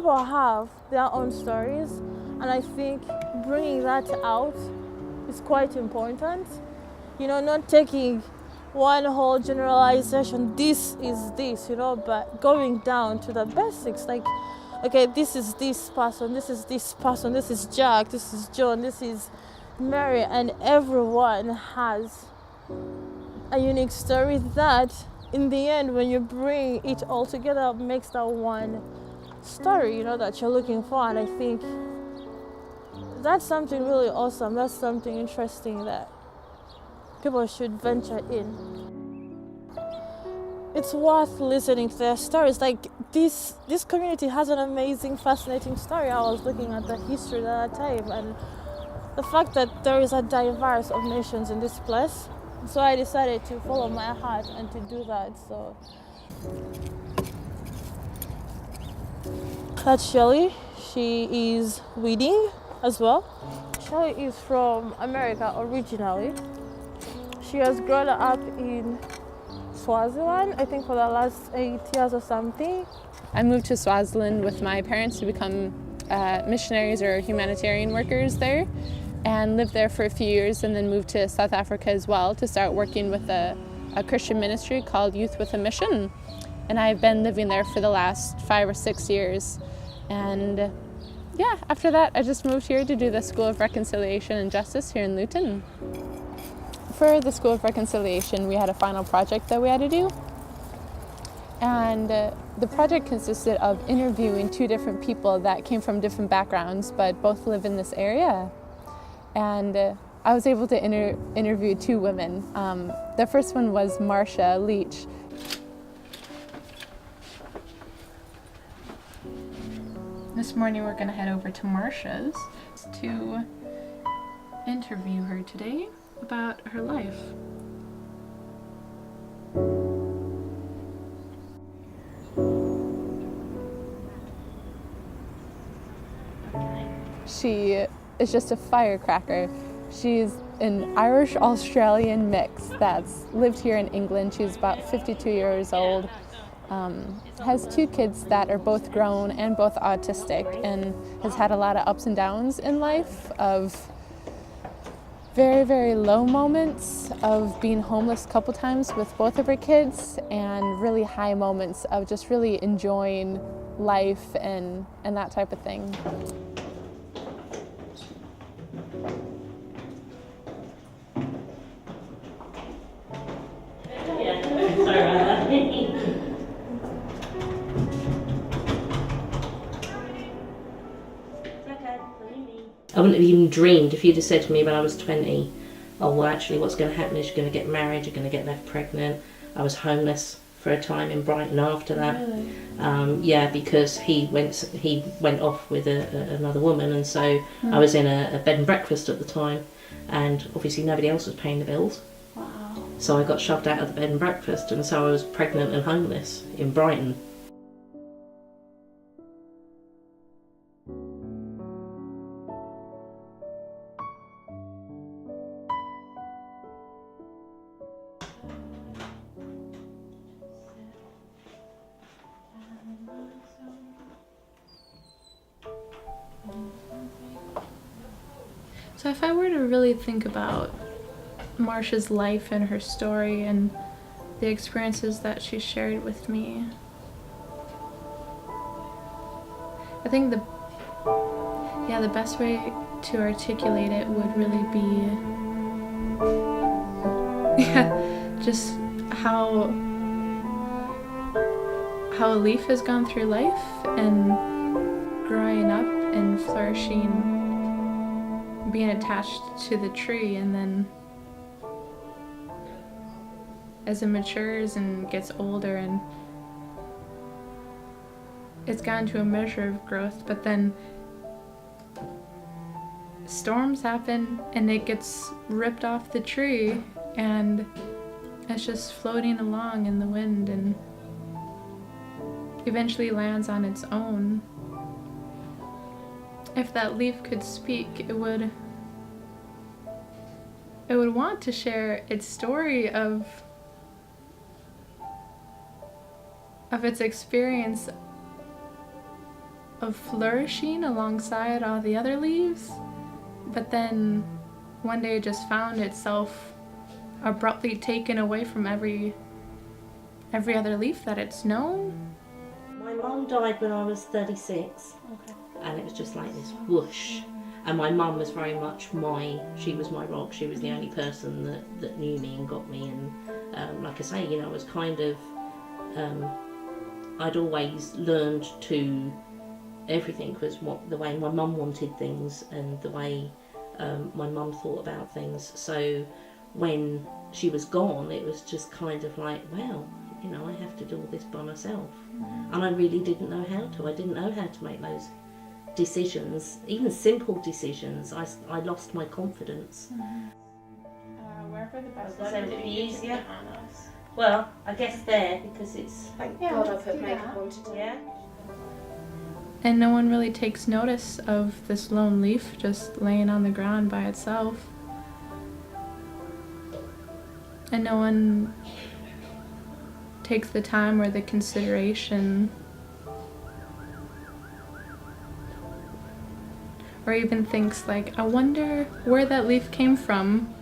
people have their own stories, and I think bringing that out is quite important. You know, not taking one whole generalization, this is this, you know, but going down to the basics, like, okay, this is this person, this is this person, this is Jack, this is John, this is Mary, and everyone has a unique story that in the end, when you bring it all together, makes that one story, you know, that you're looking for. And I think that's something really awesome. That's something interesting that people should venture in. It's worth listening to their stories. Like this community has an amazing, fascinating story. I was looking at the history at that time, and the fact that there is a diverse of nations in this place. So I decided to follow my heart and to do that. So that's Shelly. She is weeding as well. Shelly is from America originally. She has grown up in Swaziland, I think, for the last 8 years or something. I moved to Swaziland with my parents to become missionaries or humanitarian workers there, and lived there for a few years, and then moved to South Africa as well to start working with a Christian ministry called Youth with a Mission. And I've been living there for the last 5 or 6 years. And yeah, after that I just moved here to do the School of Reconciliation and Justice here in Luton. For the School of Reconciliation, we had a final project that we had to do. And the project consisted of interviewing 2 different people that came from different backgrounds but both live in this area. And I was able to interview 2 women. The first one was Marsha Leach. This morning we're going to head over to Marsha's to interview her today about her life. She is just a firecracker. She's an Irish-Australian mix that's lived here in England. She's about 52 years old, has 2 kids that are both grown and both autistic, and has had a lot of ups and downs in life, of very, very low moments of being homeless a couple times with both of her kids, and really high moments of just really enjoying life and that type of thing. I wouldn't have even dreamed if you'd have said to me when I was 20, oh well actually what's going to happen is you're going to get married, you're going to get left pregnant. I was homeless for a time in Brighton after that. Really? Yeah, because he went off with another woman, and so I was in a bed and breakfast at the time, and obviously nobody else was paying the bills. Wow. So I got shoved out of the bed and breakfast, and so I was pregnant and homeless in Brighton. So if I were to really think about Marsha's life and her story and the experiences that she shared with me, I think the best way to articulate it would really be just how a leaf has gone through life and growing up and flourishing, being attached to the tree, and then as it matures and gets older and it's gotten to a measure of growth, but then storms happen and it gets ripped off the tree and it's just floating along in the wind and eventually lands on its own. If that leaf could speak, it would want to share its story of its experience of flourishing alongside all the other leaves, but then one day it just found itself abruptly taken away from every other leaf that it's known. My mum died when I was 36, and it was just like this whoosh. And my mum was very much she was my rock. She was the only person that knew me and got me. And like I say, you know, I was kind of, I'd always learned to, everything was the way my mum wanted things and the way my mum thought about things. So when she was gone, it was just kind of like, well, you know, I have to do all this by myself. And I really didn't know how to. I didn't know how to make those decisions, even simple decisions. I lost my confidence. Wherever the best Is letter it you easier? can on us. Well, I guess there, because it's... Thank Yeah, God I let's put do makeup that. on today. Yeah. And no one really takes notice of this lone leaf just laying on the ground by itself. And no one takes the time or the consideration or even thinks like, I wonder where that leaf came from.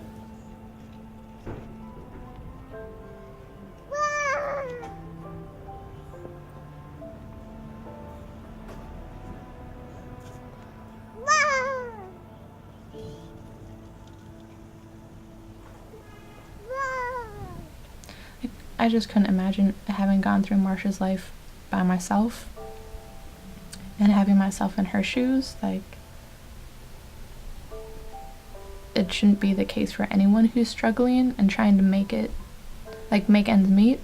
I just couldn't imagine having gone through Marsha's life by myself and having myself in her shoes. Like, it shouldn't be the case for anyone who's struggling and trying to make ends meet.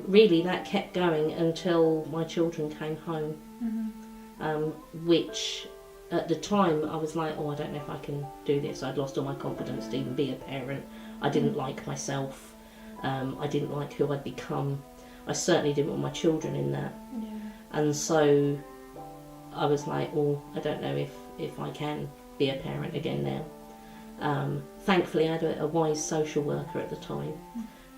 Really, that kept going until my children came home, which at the time I was like, oh, I don't know if I can do this. I'd lost all my confidence to even be a parent. I didn't like myself. I didn't like who I'd become. I certainly didn't want my children in that. Yeah. And so I was like, well, I don't know if I can be a parent again now. Thankfully, I had a wise social worker at the time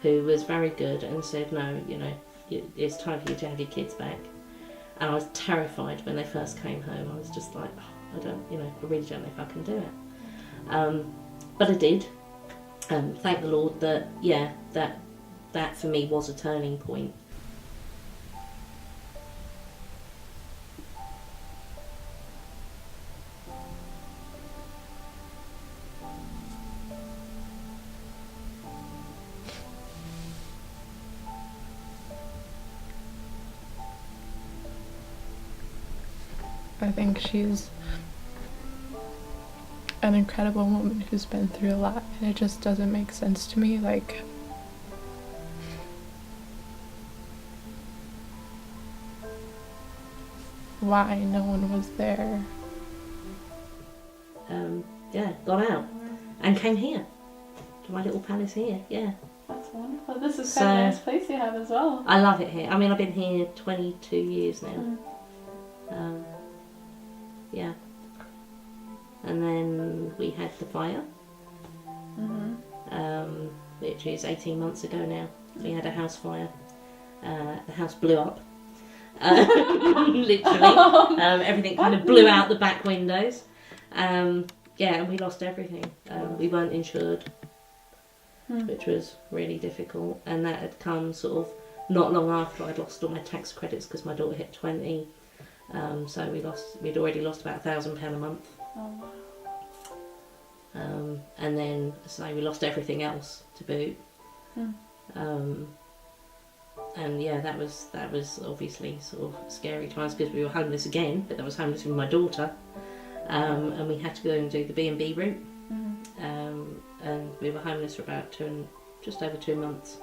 who was very good and said, no, you know, it's time for you to have your kids back. And I was terrified when they first came home. I was just like, oh, I really don't know if I can do it. But I did. Thank the Lord that, yeah, that for me was a turning point. I think she's an incredible woman who's been through a lot, and it just doesn't make sense to me, like, why no one was there. Got out and came here to my little palace here. Yeah, That's wonderful. This is So- quite a nice place you have as well. I love it here. I mean, I've been here 22 years now. Yeah. And then we had the fire, which is 18 months ago now. We had a house fire. The house blew up. Literally. Everything kind of blew out the back windows. Yeah, and we lost everything. We weren't insured, which was really difficult. And that had come sort of not long after I'd lost all my tax credits because my daughter hit 20. So we'd already lost about £1,000 a month. Oh, wow. And then, so we lost everything else to boot. And yeah, that was obviously sort of scary times because we were homeless again, but I was homeless with my daughter. And we had to go and do the B&B route. And we were homeless for about just over 2 months.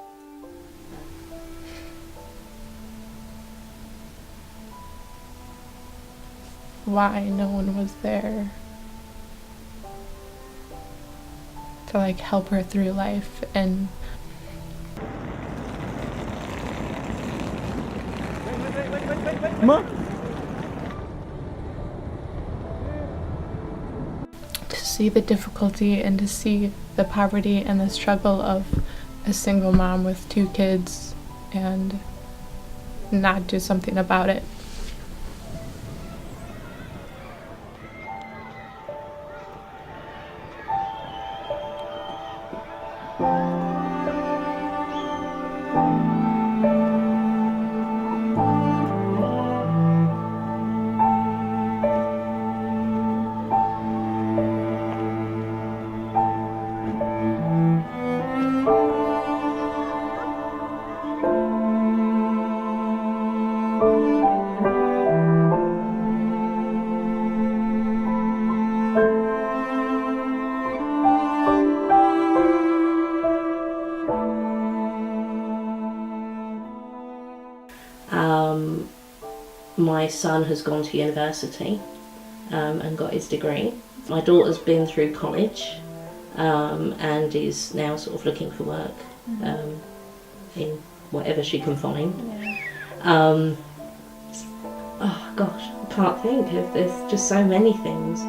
Why no one was there to like help her through life. And Come on. see the difficulty and to see the poverty and the struggle of a single mom with 2 kids and not do something about it. My son has gone to university and got his degree. My daughter's been through college and is now sort of looking for work in whatever she can find. Oh gosh, I can't think of, there's just so many things.